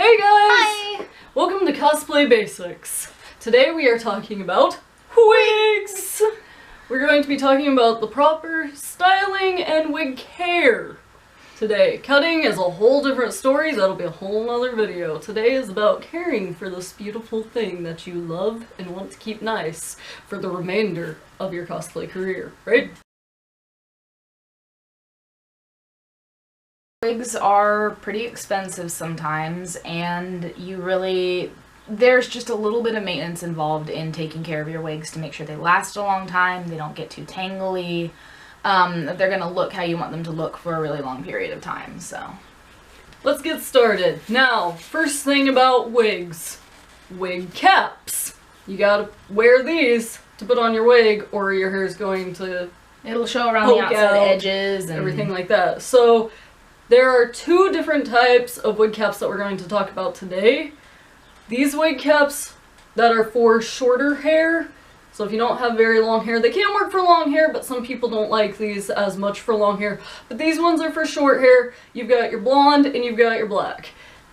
Hey guys! Hi! Welcome to Cosplay Basics. Today we are talking about wigs! We're going to be talking about the proper styling and wig care today. Cutting is a whole different story, that'll be a whole nother video. Today is about caring for this beautiful thing that you love and want to keep nice for the remainder of your cosplay career, right? Wigs are pretty expensive sometimes, and there's just a little bit of maintenance involved in taking care of your wigs to make sure they last a long time, they don't get too tangly, they're gonna look how you want them to look for a really long period of time, so. Let's get started. Now, first thing about wigs. Wig caps. You gotta wear these to put on your wig or your hair is going to It'll show around the outside edges and everything like that. So, there are two different types of wig caps that we're going to talk about today. These wig caps that are for shorter hair, so if you don't have very long hair, they can work for long hair, but some people don't like these as much for long hair. But these ones are for short hair. You've got your blonde and you've got your black.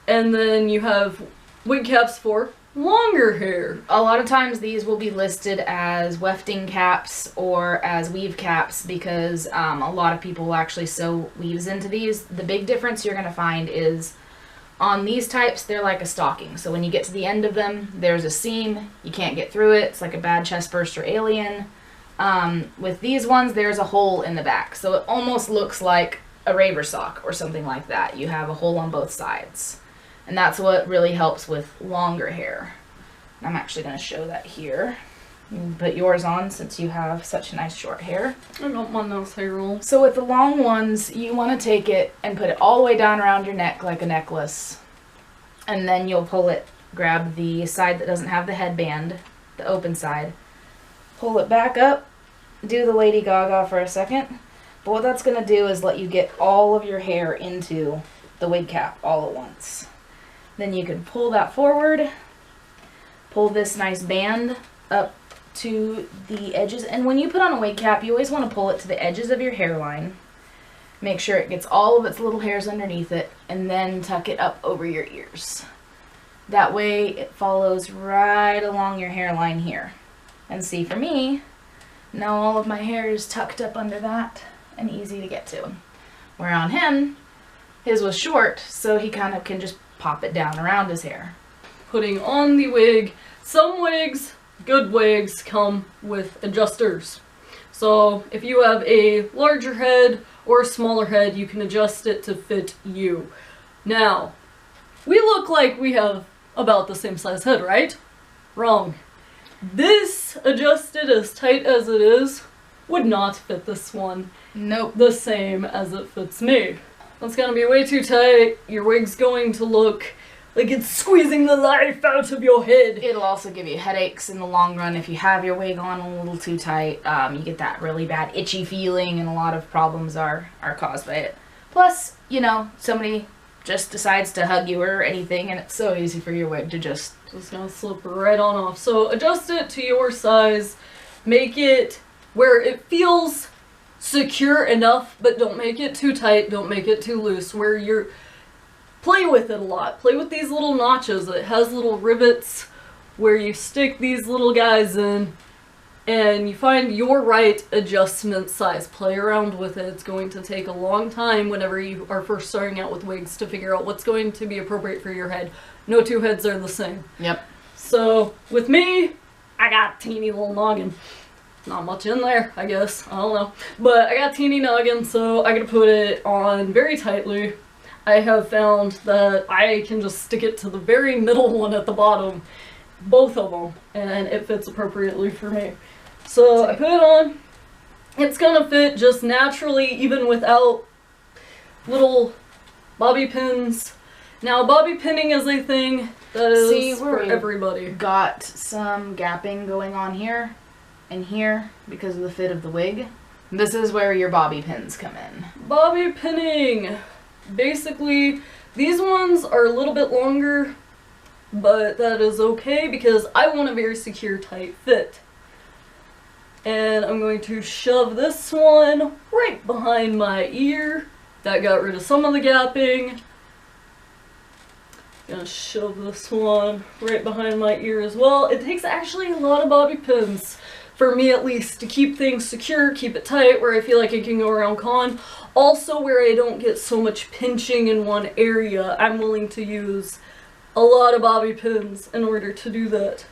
And then you have wig caps for longer hair. A lot of times these will be listed as wefting caps or as weave caps because a lot of people will actually sew weaves into these. The big difference you're going to find is on these types, they're like a stocking. So when you get to the end of them, there's a seam. You can't get through it. It's like a bad chest burster alien. With these ones, there's a hole in the back. So it almost looks like a raver sock or something like that. You have a hole on both sides. And that's what really helps with longer hair. I'm actually going to show that here. You can put yours on since you have such nice short hair. I don't want those hair rolls. So with the long ones, you want to take it and put it all the way down around your neck like a necklace. And then you'll pull it, grab the side that doesn't have the headband, the open side. Pull it back up, do the Lady Gaga for a second. But what that's going to do is let you get all of your hair into the wig cap all at once. Then you can pull that forward, pull this nice band up to the edges. And when you put on a wig cap, you always want to pull it to the edges of your hairline. Make sure it gets all of its little hairs underneath it, and then tuck it up over your ears. That way it follows right along your hairline here. And see, for me, now all of my hair is tucked up under that and easy to get to. Where on him, his was short, so he kind of can just pop it down around his hair. Putting on the wig. Some wigs, good wigs, come with adjusters. So if you have a larger head or a smaller head, you can adjust it to fit you. Now, we look like we have about the same size head, right? Wrong. This, adjusted as tight as it is, would not fit this one. Nope. The same as it fits me. That's gonna be way too tight. Your wig's going to look like it's squeezing the life out of your head. It'll also give you headaches in the long run if you have your wig on a little too tight. You get that really bad itchy feeling, and a lot of problems are caused by it. Plus, you know, somebody just decides to hug you or anything, and it's so easy for your wig to just gonna slip right on off. So adjust it to your size. Make it where it feels secure enough, but don't make it too tight, don't make it too loose, where you're play with it a lot. Play with these little notches. It has little rivets where you stick these little guys in and you find your right adjustment size. Play around with it. It's going to take a long time whenever you are first starting out with wigs to figure out what's going to be appropriate for your head. No two heads are the same. Yep. So with me, I got a teeny little noggin. Not much in there, I guess. I don't know. But I got a teeny noggin, so I gotta put it on very tightly. I have found that I can just stick it to the very middle one at the bottom, both of them, and it fits appropriately for me. So I put it on. It's gonna fit just naturally, even without little bobby pins. Now, bobby pinning is a thing that is for everybody. Got some gapping going on here and here because of the fit of the wig. This is where your bobby pins come in. Bobby pinning. Basically, these ones are a little bit longer, but that is okay because I want a very secure, tight fit. And I'm going to shove this one right behind my ear. That got rid of some of the gapping. Gonna shove this one right behind my ear as well. It takes actually a lot of bobby pins, for me at least, to keep things secure, keep it tight, where I feel like I can go around con. Also, where I don't get so much pinching in one area, I'm willing to use a lot of bobby pins in order to do that.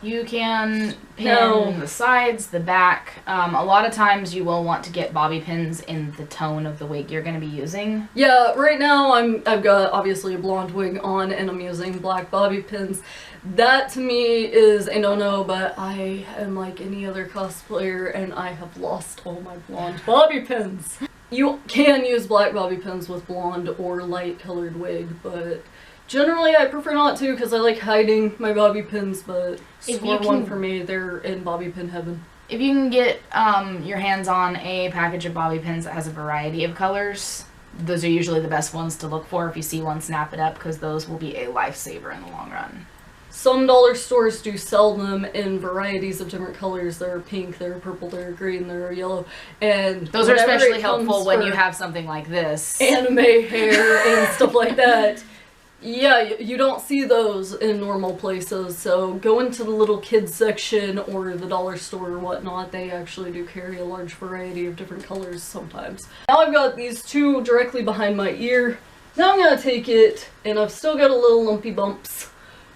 You can pin the sides, the back. A lot of times you will want to get bobby pins in the tone of the wig you're going to be using. Yeah, right now I've got obviously a blonde wig on and I'm using black bobby pins. That to me is a no-no, but I am like any other cosplayer and I have lost all my blonde bobby pins. You can use black bobby pins with blonde or light colored wig, but generally I prefer not to because I like hiding my bobby pins, but score one for me, they're in bobby pin heaven. If you can get your hands on a package of bobby pins that has a variety of colors, those are usually the best ones to look for. If you see one, snap it up because those will be a lifesaver in the long run. Some dollar stores do sell them in varieties of different colors. They're pink, they're purple, they're green, they're yellow, and those are especially helpful when you have something like this. Anime hair and stuff like that. Yeah, you don't see those in normal places, so go into the little kids section or the dollar store or whatnot. They actually do carry a large variety of different colors sometimes. Now I've got these two directly behind my ear. Now I'm going to take it, and I've still got a little lumpy bumps,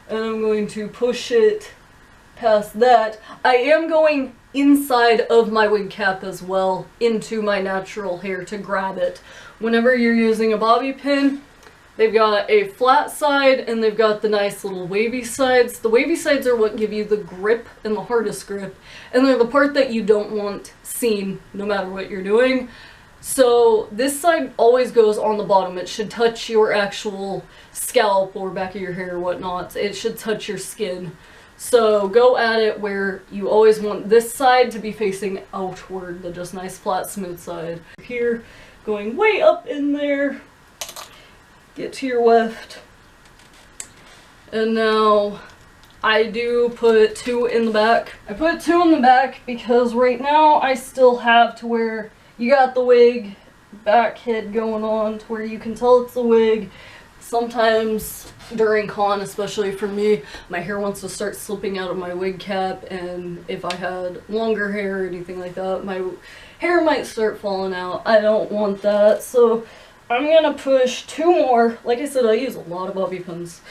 and I'm going to push it past that. I am going inside of my wig cap as well, into my natural hair to grab it. Whenever you're using a bobby pin, they've got a flat side and they've got the nice little wavy sides. The wavy sides are what give you the grip and the hardest grip, and they're the part that you don't want seen no matter what you're doing. So this side always goes on the bottom. It should touch your actual scalp or back of your hair or whatnot. It should touch your skin. So go at it where you always want this side to be facing outward, the just nice flat smooth side. Here, going way up in there. Get to your weft. And now I do put two in the back. I put two in the back because right now I still have to where you got the wig back head going on to where you can tell it's a wig. Sometimes during con, especially for me, my hair wants to start slipping out of my wig cap, and if I had longer hair or anything like that, my hair might start falling out. I don't want that, so I'm gonna push two more. Like I said, I use a lot of bobby pins.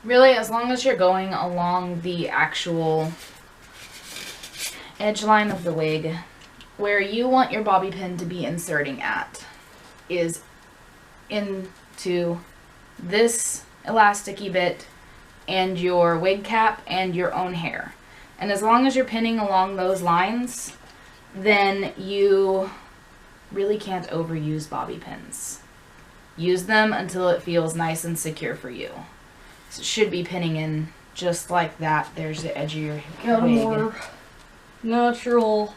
Really, as long as you're going along the actual edge line of the wig, where you want your bobby pin to be inserting at is into this elasticy bit and your wig cap and your own hair. And as long as you're pinning along those lines, then you really can't overuse bobby pins. Use them until it feels nice and secure for you. So it should be pinning in just like that. There's the edge of your Got wig. a more natural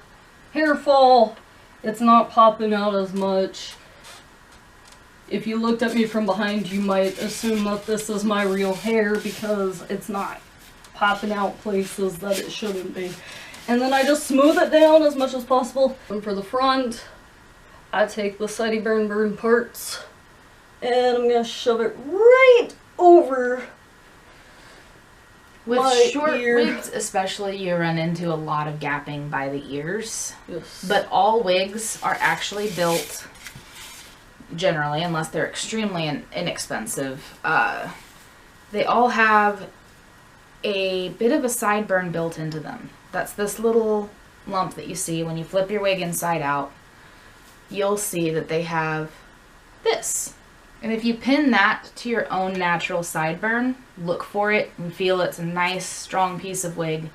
hair fall. It's not popping out as much. If you looked at me from behind, you might assume that this is my real hair because it's not popping out places that it shouldn't be. And then I just smooth it down as much as possible. And for the front, I take the sideburn parts and I'm gonna shove it right over with my short ear. wigs especially, you run into a lot of gapping by the ears. Yes. But all wigs are actually built, generally, unless they're extremely inexpensive, they all have a bit of a sideburn built into them. That's this little lump that you see when you flip your wig inside out. You'll see that they have this. And if you pin that to your own natural sideburn, look for it and feel it's a nice, strong piece of wig,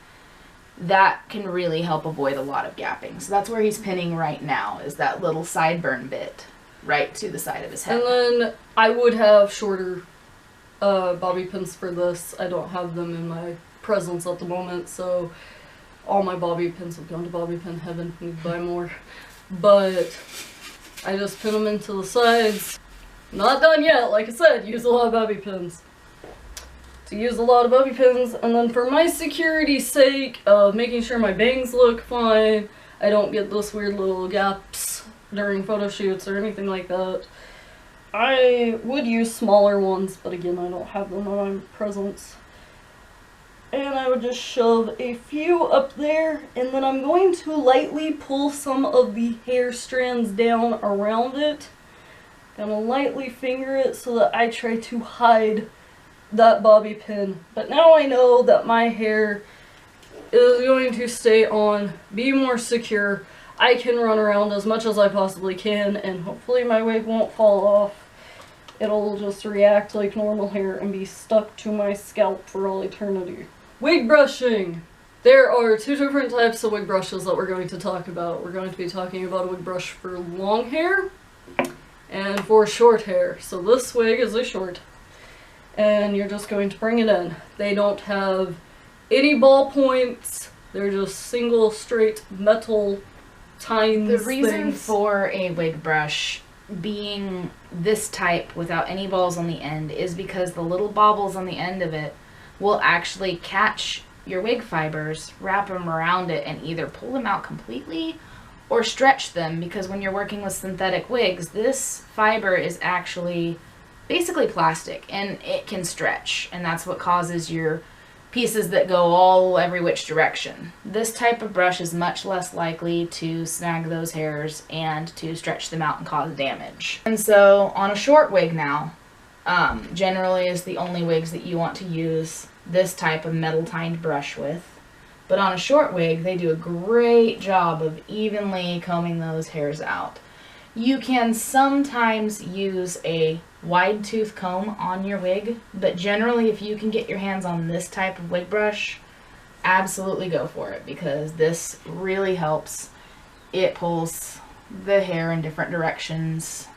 that can really help avoid a lot of gapping. So that's where he's pinning right now, is that little sideburn bit right to the side of his head. And then I would have shorter bobby pins for this. I don't have them in my presence at the moment, so all my bobby pins have gone to bobby pin heaven. Need to buy more. But I just pin them into the sides. Not done yet, like I said, use a lot of bobby pins. To use a lot of bobby pins, and then for my security's sake of making sure my bangs look fine, I don't get those weird little gaps during photo shoots or anything like that, I would use smaller ones, but again, I don't have them on my presents. And I would just shove a few up there, and then I'm going to lightly pull some of the hair strands down around it. Gonna lightly finger it so that I try to hide that bobby pin. But now I know that my hair is going to stay on, be more secure. I can run around as much as I possibly can, and hopefully my wig won't fall off. It'll just react like normal hair and be stuck to my scalp for all eternity. Wig brushing! There are two different types of wig brushes that we're going to talk about. We're going to be talking about a wig brush for long hair and for short hair. So this wig is a short, and you're just going to bring it in. They don't have any ball points. They're just single straight metal tines. The reason things. for a wig brush being this type without any balls on the end is because the little bobbles on the end of it will actually catch your wig fibers, wrap them around it, and either pull them out completely or stretch them, because when you're working with synthetic wigs, this fiber is actually basically plastic and it can stretch, and that's what causes your pieces that go all every which direction. This type of brush is much less likely to snag those hairs and to stretch them out and cause damage. And so on a short wig now, generally is the only wigs that you want to use this type of metal tined brush with. But on a short wig, they do a great job of evenly combing those hairs out. You can sometimes use a wide tooth comb on your wig, but generally if you can get your hands on this type of wig brush, absolutely go for it, because this really helps. It pulls the hair in different directions.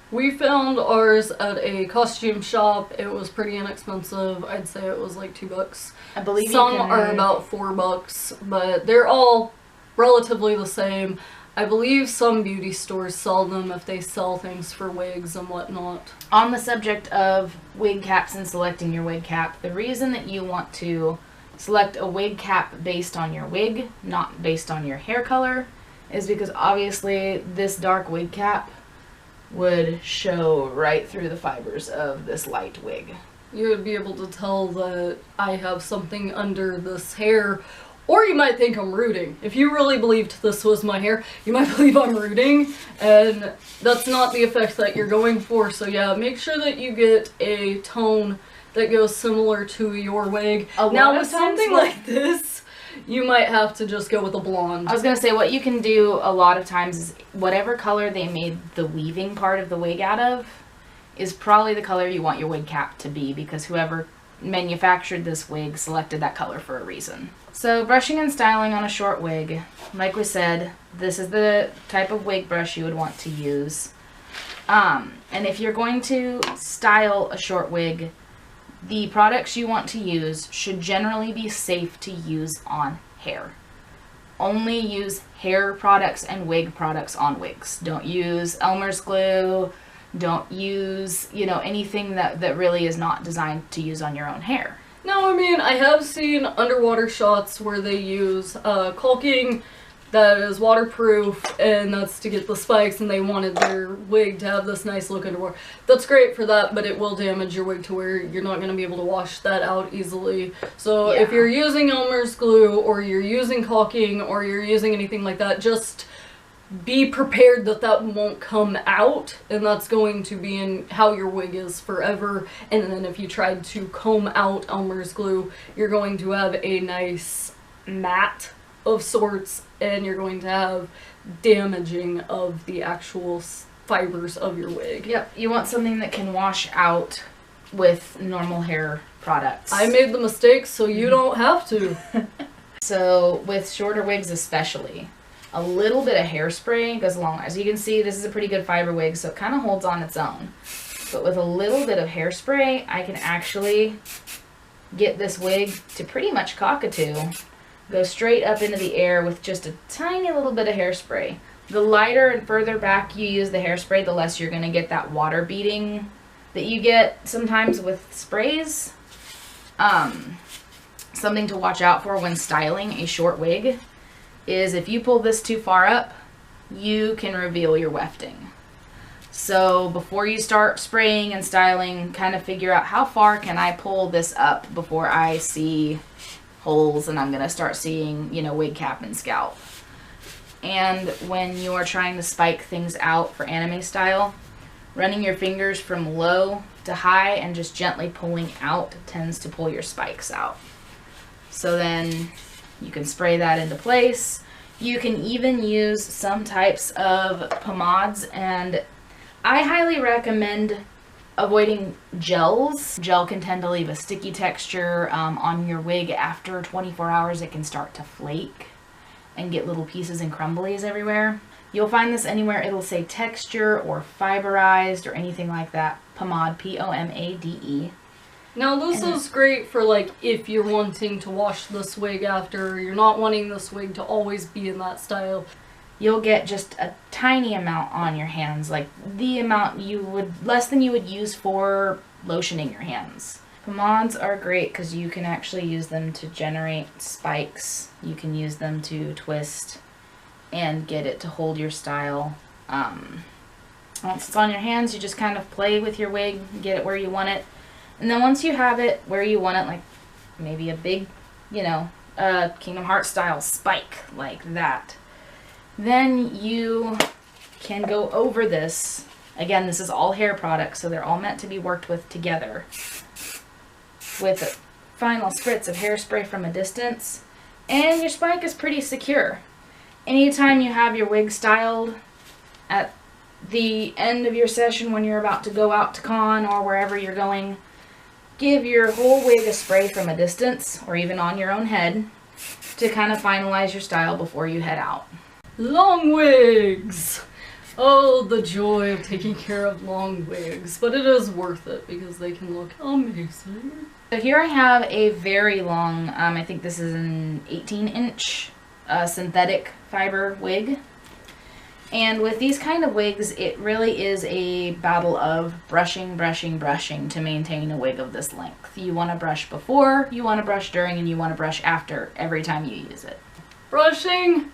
We found ours at a costume shop. It was pretty inexpensive. I'd say it was like $2. I believe some are about $4, but they're all relatively the same. I believe some beauty stores sell them if they sell things for wigs and whatnot. On the subject of wig caps and selecting your wig cap, the reason that you want to select a wig cap based on your wig, not based on your hair color, is because obviously this dark wig cap would show right through the fibers of this light wig. You would be able to tell that I have something under this hair, or you might think I'm rooting. If you really believed this was my hair, you might believe I'm rooting, and that's not the effect that you're going for. So yeah, make sure that you get a tone that goes similar to your wig. Now with something like this, you might have to just go with a blonde. I was going to say, what you can do a lot of times is whatever color they made the weaving part of the wig out of is probably the color you want your wig cap to be, because whoever manufactured this wig selected that color for a reason. So brushing and styling on a short wig, like we said, this is the type of wig brush you would want to use. And if you're going to style a short wig, the products you want to use should generally be safe to use on hair. Only use hair products and wig products on wigs. Don't use Elmer's glue. Don't use, anything that really is not designed to use on your own hair. No, I mean, I have seen underwater shots where they use caulking that is waterproof, and that's to get the spikes, and they wanted their wig to have this nice look underwater. That's great for that, but it will damage your wig to where you're not going to be able to wash that out easily. So if you're using Elmer's glue, or you're using caulking, or you're using anything like that, just be prepared that that won't come out, and that's going to be in how your wig is forever. And then if you tried to comb out Elmer's glue, you're going to have a nice mat of sorts, and you're going to have damaging of the actual fibers of your wig. Yep, you want something that can wash out with normal hair products. I made the mistake, so you don't have to. So with shorter wigs especially, a little bit of hairspray goes a long way. As you can see, this is a pretty good fiber wig, so it kind of holds on its own. But with a little bit of hairspray, I can actually get this wig to pretty much cockatoo. Go straight up into the air with just a tiny little bit of hairspray. The lighter and further back you use the hairspray, the less you're going to get that water beading that you get sometimes with sprays. Something to watch out for when styling a short wig is if you pull this too far up, you can reveal your wefting. So before you start spraying and styling, kind of figure out how far can I pull this up before I see holes and I'm going to start seeing, you know, wig cap and scalp. And when you're trying to spike things out for anime style, running your fingers from low to high and just gently pulling out tends to pull your spikes out. So then you can spray that into place. You can even use some types of pomades, and I highly recommend avoiding gels. Gel can tend to leave a sticky texture on your wig. After 24 hours it can start to flake and get little pieces and crumblies everywhere. You'll find this anywhere it'll say texture or fiberized or anything like that. Pomade, P-O-M-A-D-E. Now this is great for like if you're wanting to wash this wig after, you're not wanting this wig to always be in that style. You'll get just a tiny amount on your hands, like the amount you would, less than you would use for lotioning your hands. Pomades are great because you can actually use them to generate spikes. You can use them to twist and get it to hold your style. Once it's on your hands, you just kind of play with your wig, get it where you want it. And then once you have it where you want it, like maybe a big, you know, Kingdom Hearts style spike like that, then you can go over this. Again, this is all hair products, so they're all meant to be worked with together. With a final spritz of hairspray from a distance, and your spike is pretty secure. Anytime you have your wig styled at the end of your session when you're about to go out to con or wherever you're going, give your whole wig a spray from a distance or even on your own head to kind of finalize your style before you head out. Long wigs! Oh, the joy of taking care of long wigs. But it is worth it because they can look amazing. So here I have a very long, I think this is an 18-inch synthetic fiber wig. And with these kind of wigs, it really is a battle of brushing, brushing, brushing to maintain a wig of this length. You want to brush before, you want to brush during, and you want to brush after every time you use it. Brushing.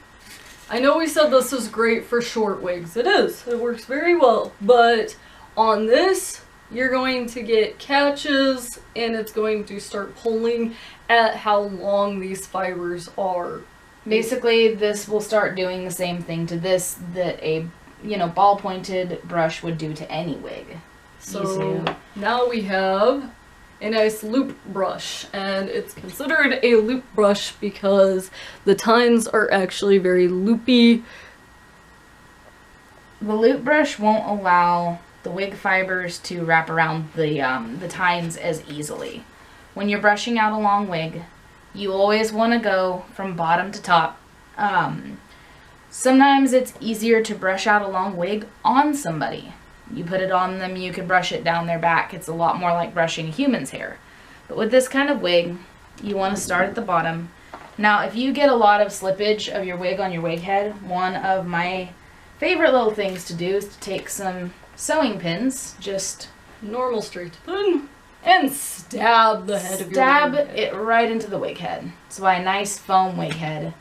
I know we said this is great for short wigs. It is. It works very well. But on this, you're going to get catches and it's going to start pulling at how long these fibers are. Basically, this will start doing the same thing to this that a, you know, ball pointed brush would do to any wig. So now we have a nice loop brush, and it's considered a loop brush because the tines are actually very loopy. The loop brush won't allow the wig fibers to wrap around the tines as easily. When you're brushing out a long wig, you always want to go from bottom to top. Sometimes it's easier to brush out a long wig on somebody. You put it on them, you can brush it down their back. It's a lot more like brushing a human's hair. But with this kind of wig, you want to start at the bottom. Now, if you get a lot of slippage of your wig on your wig head, one of my favorite little things to do is to take some sewing pins, just normal straight pin, and stab the head of your stab wig head. it right into the wig head. So by a nice foam wig head.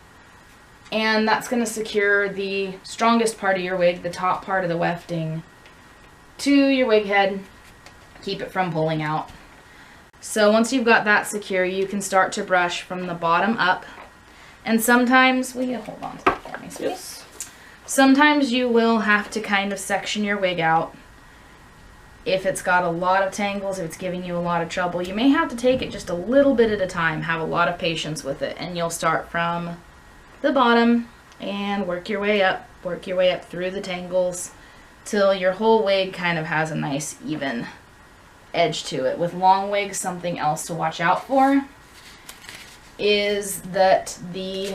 And that's going to secure the strongest part of your wig, the top part of the wefting, to your wig head. Keep it from pulling out. So once you've got that secure, you can start to brush from the bottom up. And sometimes, will you hold on to that for me, sweetie? Yes. Sometimes you will have to kind of section your wig out. If it's got a lot of tangles, if it's giving you a lot of trouble, you may have to take it just a little bit at a time. Have a lot of patience with it, and you'll start from the bottom and work your way up through the tangles till your whole wig kind of has a nice even edge to it. With long wigs, something else to watch out for is that the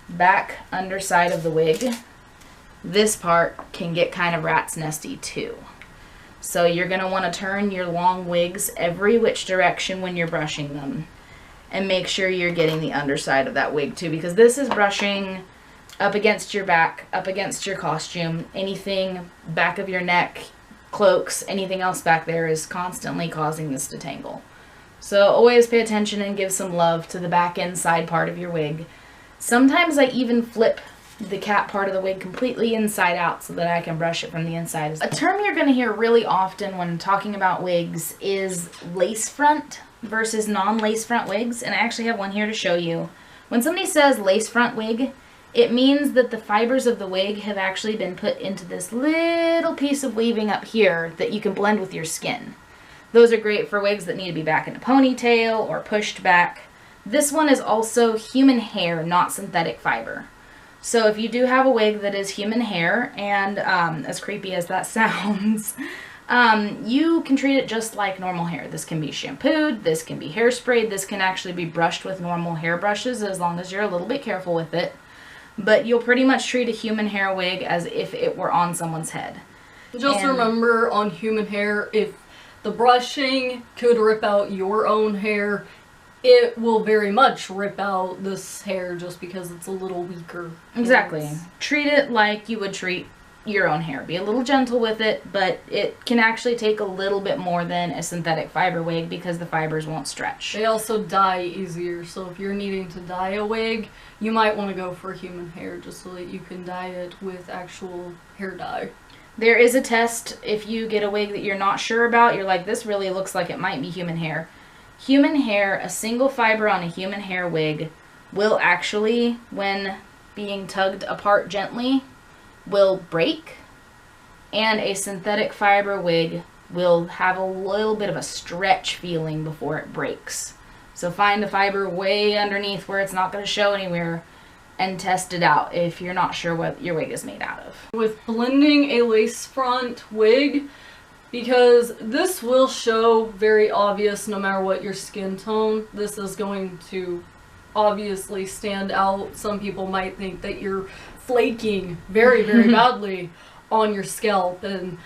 back underside of the wig, this part can get kind of rat's nesty too. So you're going to want to turn your long wigs every which direction when you're brushing them. And make sure you're getting the underside of that wig too, because this is brushing up against your back, up against your costume. Anything back of your neck, cloaks, anything else back there is constantly causing this to tangle. So always pay attention and give some love to the back inside part of your wig. Sometimes I even flip the cap part of the wig completely inside out so that I can brush it from the inside. A term you're going to hear really often when talking about wigs is lace front versus non-lace front wigs, and I actually have one here to show you. When somebody says lace front wig, it means that the fibers of the wig have actually been put into this little piece of weaving up here that you can blend with your skin. Those are great for wigs that need to be back in a ponytail or pushed back. This one is also human hair, not synthetic fiber. So if you do have a wig that is human hair, and as creepy as that sounds, you can treat it just like normal hair. This can be shampooed, this can be hairsprayed, this can actually be brushed with normal hair brushes as long as you're a little bit careful with it. But you'll pretty much treat a human hair wig as if it were on someone's head. Just remember, on human hair, if the brushing could rip out your own hair, it will very much rip out this hair just because it's a little weaker. Exactly. Treat it like you would treat your own hair. Be a little gentle with it, but it can actually take a little bit more than a synthetic fiber wig because the fibers won't stretch. They also dye easier, so if you're needing to dye a wig, you might want to go for human hair just so that you can dye it with actual hair dye. There is a test if you get a wig that you're not sure about, you're like, this really looks like it might be human hair. Human hair, a single fiber on a human hair wig will actually, when being tugged apart gently, will break, and a synthetic fiber wig will have a little bit of a stretch feeling before it breaks. So find a fiber way underneath where it's not going to show anywhere and test it out if you're not sure what your wig is made out of. With blending a lace front wig, because this will show very obvious no matter what your skin tone, this is going to obviously stand out. Some people might think that you're flaking very, very badly on your scalp, and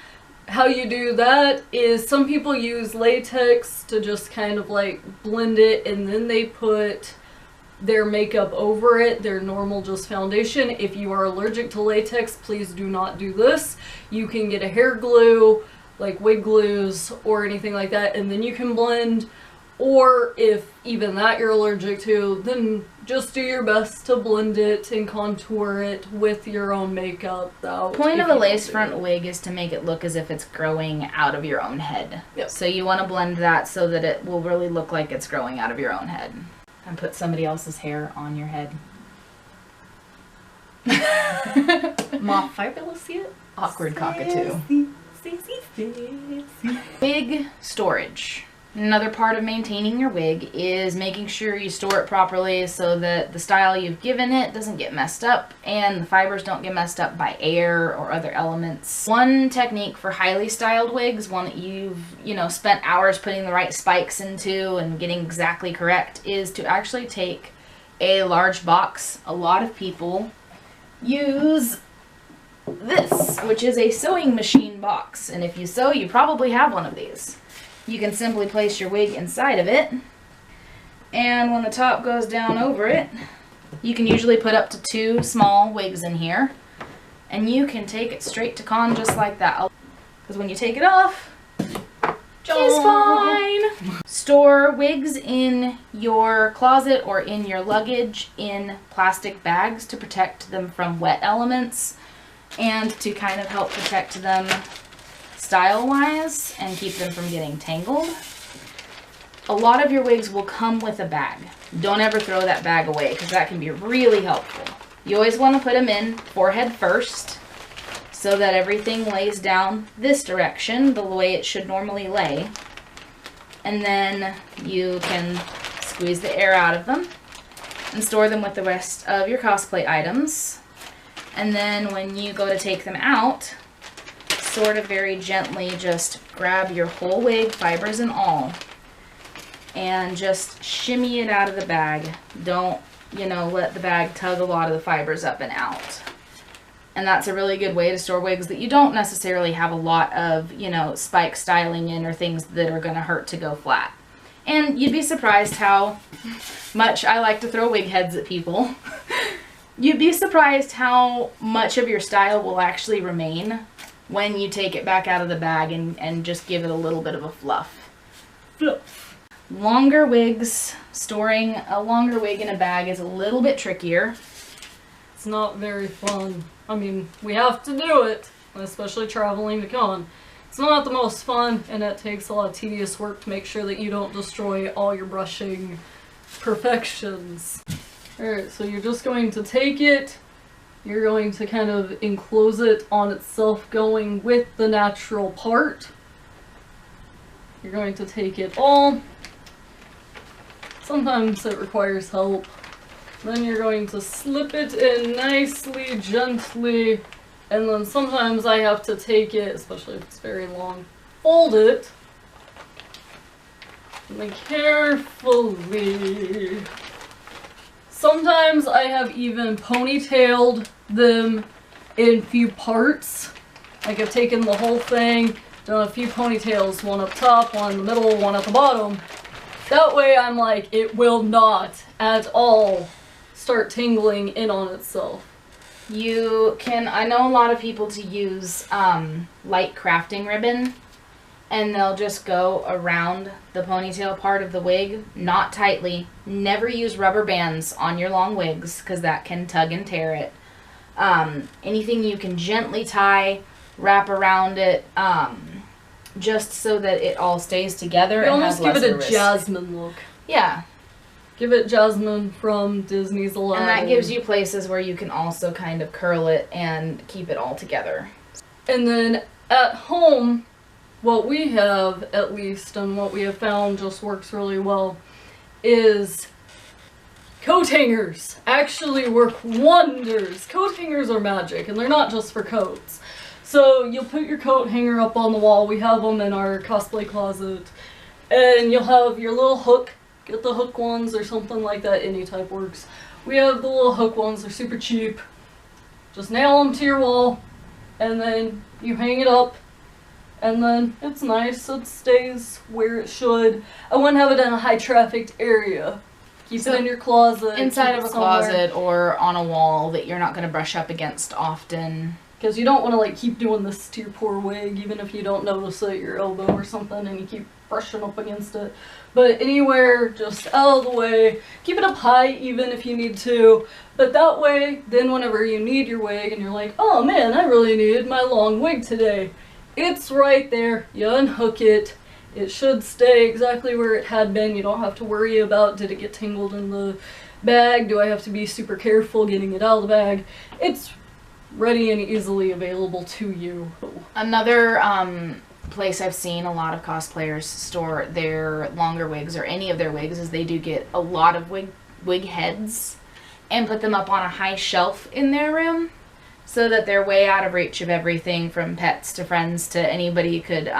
how you do that is some people use latex to just kind of like blend it, and then they put their makeup over it, their normal just foundation. If you are allergic to latex, please do not do this. You can get a hair glue, like wig glues or anything like that, and then you can blend. Or if even that you're allergic to, then just do your best to blend it and contour it with your own makeup. The point of a lace front wig is to make it look as if it's growing out of your own head. Yep. So you want to blend that so that it will really look like it's growing out of your own head. And put somebody else's hair on your head. My fabulous yet? Awkward cockatoo. Wig storage. Another part of maintaining your wig is making sure you store it properly so that the style you've given it doesn't get messed up and the fibers don't get messed up by air or other elements. One technique for highly styled wigs, one that you've, spent hours putting the right spikes into and getting exactly correct, is to actually take a large box. A lot of people use this, which is a sewing machine box, and if you sew, you probably have one of these. You can simply place your wig inside of it, and when the top goes down over it, you can usually put up to 2 small wigs in here, and you can take it straight to con just like that. Because when you take it off, it's fine. Store wigs in your closet or in your luggage in plastic bags to protect them from wet elements and to kind of help protect them style-wise and keep them from getting tangled. A lot of your wigs will come with a bag. Don't ever throw that bag away because that can be really helpful. You always want to put them in forehead first so that everything lays down this direction, the way it should normally lay. And then you can squeeze the air out of them and store them with the rest of your cosplay items. And then when you go to take them out, sort of very gently just grab your whole wig, fibers and all, and just shimmy it out of the bag. Don't, let the bag tug a lot of the fibers up and out. And that's a really good way to store wigs that you don't necessarily have a lot of, spike styling in or things that are going to hurt to go flat. And you'd be surprised how much I like to throw wig heads at people. You'd be surprised how much of your style will actually remain when you take it back out of the bag and just give it a little bit of a fluff. Longer wigs, storing a longer wig in a bag is a little bit trickier. It's not very fun. I mean, we have to do it, especially traveling to con. It's not the most fun, and it takes a lot of tedious work to make sure that you don't destroy all your brushing perfections. Alright, so you're just going to take it, you're going to kind of enclose it on itself going with the natural part. You're going to take it all. Sometimes it requires help. Then you're going to slip it in nicely, gently, and then sometimes I have to take it, especially if it's very long, fold it, and then carefully. Sometimes I have even ponytailed them in few parts. Like I've taken the whole thing, done a few ponytails, one up top, one in the middle, one at the bottom. That way I'm like, it will not at all start tingling in on itself. You can, I know a lot of people to use light crafting ribbon, and they'll just go around the ponytail part of the wig, not tightly. Never use rubber bands on your long wigs, because that can tug and tear it. Anything you can gently tie, wrap around it, just so that it all stays together. You almost give it a Jasmine look. Yeah. Give it Jasmine from Disney's Aladdin. And that gives you places where you can also kind of curl it and keep it all together. And then at home, what we have, at least, and what we have found just works really well, is coat hangers. Actually work wonders. Coat hangers are magic, and they're not just for coats. So you'll put your coat hanger up on the wall. We have them in our cosplay closet. And you'll have your little hook. Get the hook ones or something like that. Any type works. We have the little hook ones. They're super cheap. Just nail them to your wall. And then you hang it up. And then it's nice. It stays where it should. I wouldn't have it in a high trafficked area. Keep it in your closet. Inside of a closet or on a wall that you're not going to brush up against often. Because you don't want to like keep doing this to your poor wig, even if you don't notice it at your elbow or something and you keep brushing up against it. But anywhere, just out of the way. Keep it up high even if you need to. But that way, then whenever you need your wig and you're like, oh man, I really needed my long wig today. It's right there. You unhook it. It should stay exactly where it had been. You don't have to worry about, did it get tangled in the bag? Do I have to be super careful getting it out of the bag? It's ready and easily available to you. Another place I've seen a lot of cosplayers store their longer wigs or any of their wigs is they do get a lot of wig heads and put them up on a high shelf in their room so that they're way out of reach of everything from pets to friends to anybody could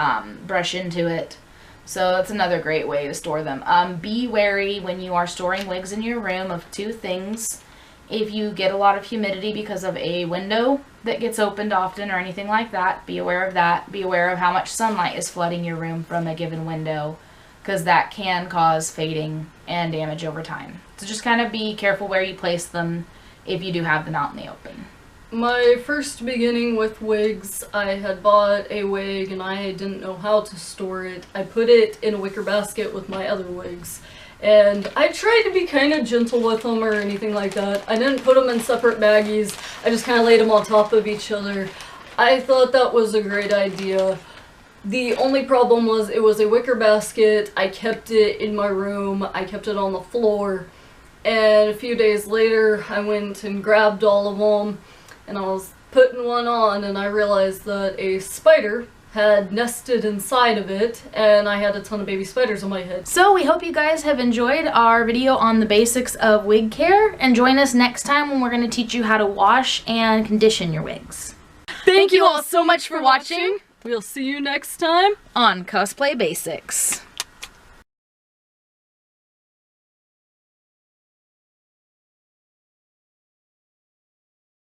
brush into it. So that's another great way to store them. Be wary when you are storing wigs in your room of two things. If you get a lot of humidity because of a window that gets opened often or anything like that, be aware of that. Be aware of how much sunlight is flooding your room from a given window, because that can cause fading and damage over time. So just kind of be careful where you place them if you do have them out in the open. My first beginning with wigs, I had bought a wig and I didn't know how to store it. I put it in a wicker basket with my other wigs. And I tried to be kind of gentle with them or anything like that. I didn't put them in separate baggies. I just kind of laid them on top of each other. I thought that was a great idea. The only problem was it was a wicker basket. I kept it in my room. I kept it on the floor. And a few days later, I went and grabbed all of them. And I was putting one on and I realized that a spider had nested inside of it, and I had a ton of baby spiders on my head. So we hope you guys have enjoyed our video on the basics of wig care, and join us next time when we're going to teach you how to wash and condition your wigs. Thank you all so much for watching. We'll see you next time on Cosplay Basics.